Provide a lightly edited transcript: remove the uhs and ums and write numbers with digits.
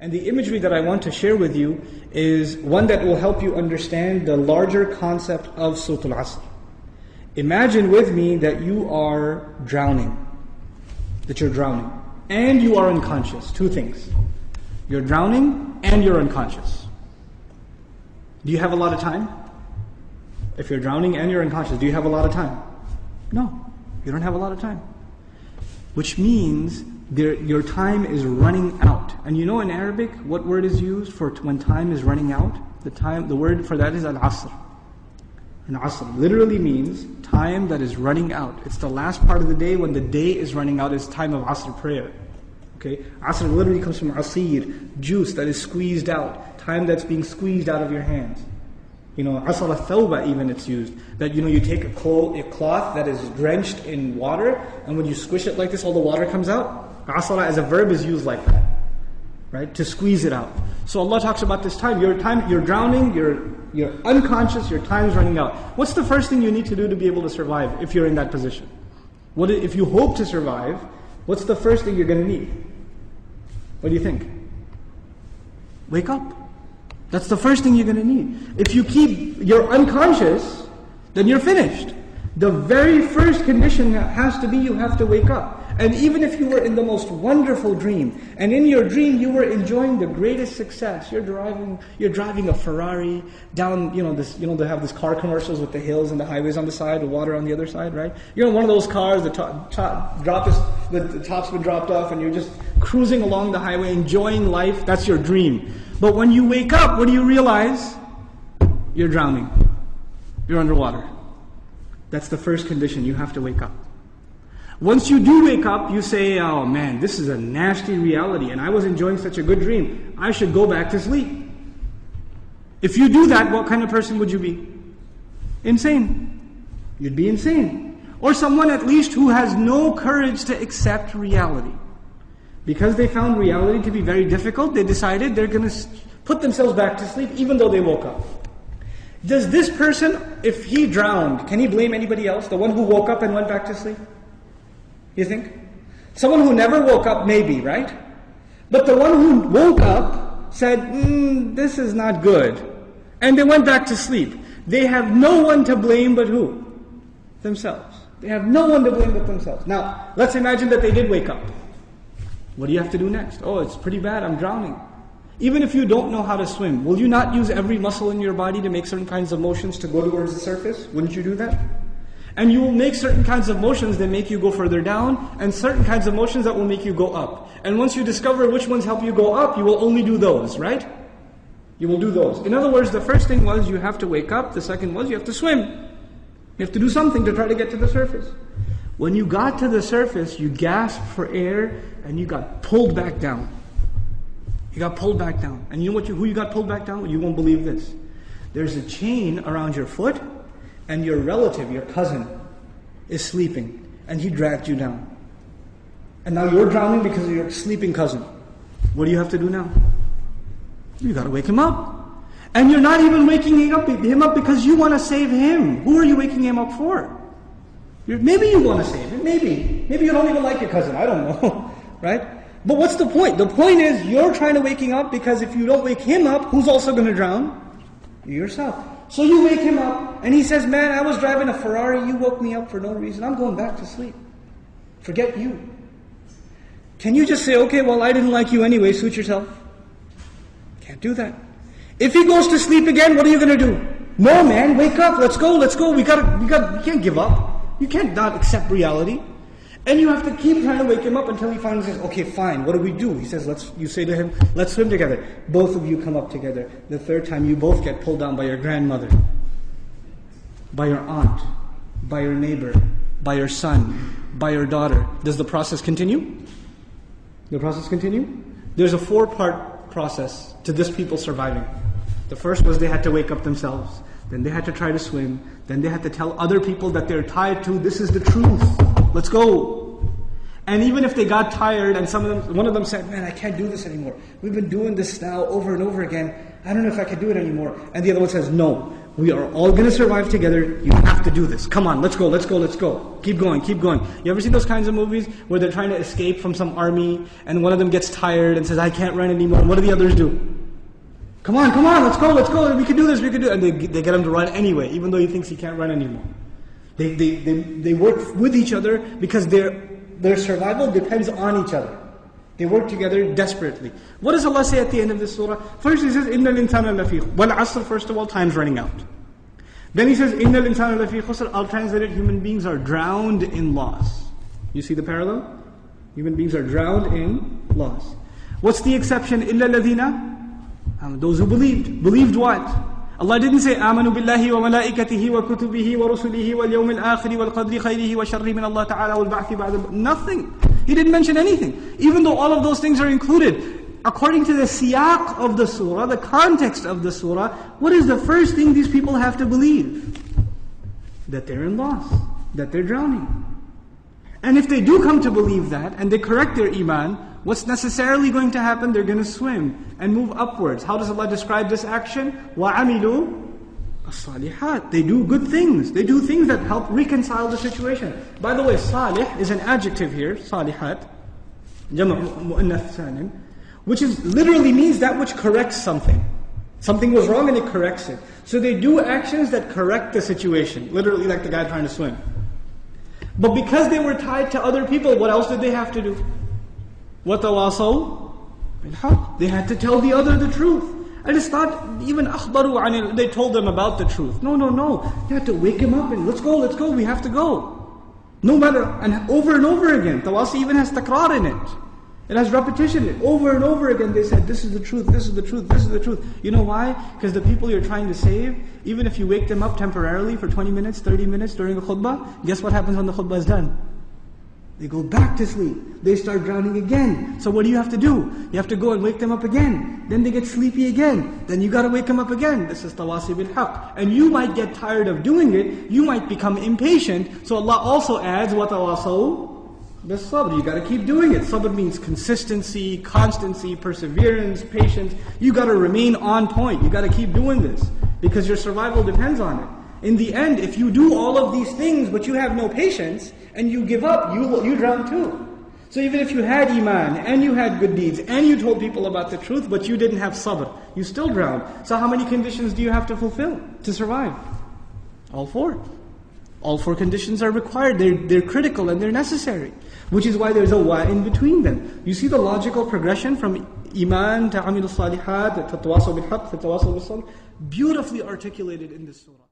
And the imagery that I want to share with you is one that will help you understand the larger concept of Surah Al Asr. Imagine with me that you are drowning. And you are unconscious. Two things. You're drowning and you're unconscious. Do you have a lot of time? If you're drowning and you're unconscious, do you have a lot of time? No, you don't have a lot of time. Which means your time is running out. And you know in Arabic, what word is used for when time is running out? The word for that is Al Asr. And Asr literally means time that is running out. It's the last part of the day when the day is running out. It's time of Asr prayer. Okay, Asr literally comes from asir, juice that is squeezed out, time that's being squeezed out of your hands. You know, Asr al-thawba even it's used. That you take a cloth that is drenched in water, and when you squish it like this, all the water comes out. Asr as a verb is used like that, right? To squeeze it out. So Allah talks about this time. You're drowning, you're unconscious, your time's running out. What's the first thing you need to do to be able to survive if you're in that position? If you hope to survive, what's the first thing you're going to need? What do you think? Wake up. That's the first thing you're going to need. If you're unconscious, then you're finished. The very first condition has to be you have to wake up. And even if you were in the most wonderful dream, and in your dream you were enjoying the greatest success, you're driving a Ferrari down, they have these car commercials with the hills and the highways on the side, the water on the other side, right? You're in one of those cars, the top's been dropped off, and you're just cruising along the highway, enjoying life. That's your dream. But when you wake up, what do you realize? You're drowning. You're underwater. That's the first condition. You have to wake up. Once you do wake up, you say, oh man, this is a nasty reality, and I was enjoying such a good dream. I should go back to sleep. If you do that, what kind of person would you be? Insane. You'd be insane. Or someone at least who has no courage to accept reality. Because they found reality to be very difficult, they decided they're going to put themselves back to sleep even though they woke up. Does this person, if he drowned, can he blame anybody else? The one who woke up and went back to sleep? You think? Someone who never woke up, maybe, right? But the one who woke up said, this is not good. And they went back to sleep. They have no one to blame but who? Themselves. They have no one to blame but themselves. Now, let's imagine that they did wake up. What do you have to do next? Oh, it's pretty bad, I'm drowning. Even if you don't know how to swim, will you not use every muscle in your body to make certain kinds of motions to go towards the surface? Wouldn't you do that? And you will make certain kinds of motions that make you go further down, and certain kinds of motions that will make you go up. And once you discover which ones help you go up, you will only do those, right? You will do those. In other words, the first thing was you have to wake up. The second was you have to swim. You have to do something to try to get to the surface. When you got to the surface, you gasped for air, and you got pulled back down. You got pulled back down. And you know who you got pulled back down? You won't believe this. There's a chain around your foot, and your relative, your cousin, is sleeping, and he dragged you down. And now you're drowning because of your sleeping cousin. What do you have to do now? You got to wake him up. And you're not even waking him up because you want to save him. Who are you waking him up for? Maybe you want to save him. Maybe you don't even like your cousin. I don't know, right? But what's the point? The point is you're trying to wake him up because if you don't wake him up, who's also going to drown? You yourself. So you wake him up, and he says, man, I was driving a Ferrari, you woke me up for no reason. I'm going back to sleep. Forget you. Can you just say, okay, well, I didn't like you anyway, suit yourself? Can't do that. If he goes to sleep again, what are you going to do? No, man, wake up, let's go. We can't give up. You can't not accept reality. And you have to keep trying to wake him up until he finally says, okay, fine, what do we do? He says, you say to him, let's swim together. Both of you come up together. The third time, you both get pulled down by your grandmother, by your aunt, by your neighbor, by your son, by your daughter. Does the process continue? The process continue? There's a 4-part process to this people surviving. The first was they had to wake up themselves. Then they had to try to swim. Then they had to tell other people that they're tied to, this is the truth. Let's go. And even if they got tired and one of them said, man, I can't do this anymore. We've been doing this now over and over again. I don't know if I can do it anymore. And the other one says, no, We are all going to survive together. You have to do this. Come on, let's go, let's go, let's go. Keep going, keep going. You ever seen those kinds of movies where they're trying to escape from some army and one of them gets tired and says, I can't run anymore. And what do the others do? Come on, let's go, let's go. We can do this, we can do it. And they get him to run anyway, even though he thinks he can't run anymore. They work with each other because their survival depends on each other. They work together desperately. What does Allah say at the end of this surah? First He says, إِنَّ الْإِنسَانَ لَفِي Wal Asr, first of all, time's running out. Then He says, إِنَّ الْإِنسَانَ لَفِي خُسْرٍ. I'll translate it, human beings are drowned in loss. You see the parallel? Human beings are drowned in loss. What's the exception? إِلَّا الَّذِينَ Those who believed. Believed what? Allah didn't say, آمَنُوا بِاللَّهِ وَمَلَائِكَتِهِ وَكُتُبِهِ وَرُسُلِهِ وَالْيَوْمِ الْآخِرِ وَالْقَدْرِ خَيْرِهِ وَشَرِّهِ مِنَ اللَّهِ تَعَالَى وَالْبَعْثِ بَعْدَ. Nothing. He didn't mention anything. Even though all of those things are included. According to the siyaq of the surah, the context of the surah, what is the first thing these people have to believe? That they're in loss. That they're drowning. And if they do come to believe that, and they correct their iman, what's necessarily going to happen? They're going to swim and move upwards. How does Allah describe this action? وَعَمِلُوا الصَّالِحَاتِ. They do good things. They do things that help reconcile the situation. By the way, salih is an adjective here, salihat, جمع مؤنث سالم, which is literally means that which corrects something. Something was wrong and it corrects it. So they do actions that correct the situation. Literally like the guy trying to swim. But because they were tied to other people, what else did they have to do? وَتَوَاصَوْا بِالْحَقِّ. They had to tell the other the truth. And it's not even أخبروا عن it. They told them about the truth. No. You have to wake him up and let's go, we have to go. No matter, and over again. Tawasi even has takrar in it. It has repetition. Over and over again they said, this is the truth, this is the truth, this is the truth. You know why? Because the people you're trying to save, even if you wake them up temporarily for 20 minutes, 30 minutes during a khutbah, guess what happens when the khutbah is done? They go back to sleep. They start drowning again. So what do you have to do? You have to go and wake them up again. Then they get sleepy again. Then you got to wake them up again. This is tawasi bil haqq. And you might get tired of doing it. You might become impatient. So Allah also adds, وَتَوَاصَوْا بِالصَّبْرِ. You got to keep doing it. Sabr means consistency, constancy, perseverance, patience. You got to remain on point. You got to keep doing this. Because your survival depends on it. In the end, if you do all of these things but you have no patience, and you give up, you drown too. So even if you had iman, and you had good deeds, and you told people about the truth, but you didn't have sabr, you still drown. So how many conditions do you have to fulfill to survive? All four. All four conditions are required. They're critical and they're necessary. Which is why there's a wa in between them. You see the logical progression from iman to amil salihat, to tawasaw bil haqq, to tawasaw bil sabr, beautifully articulated in this surah.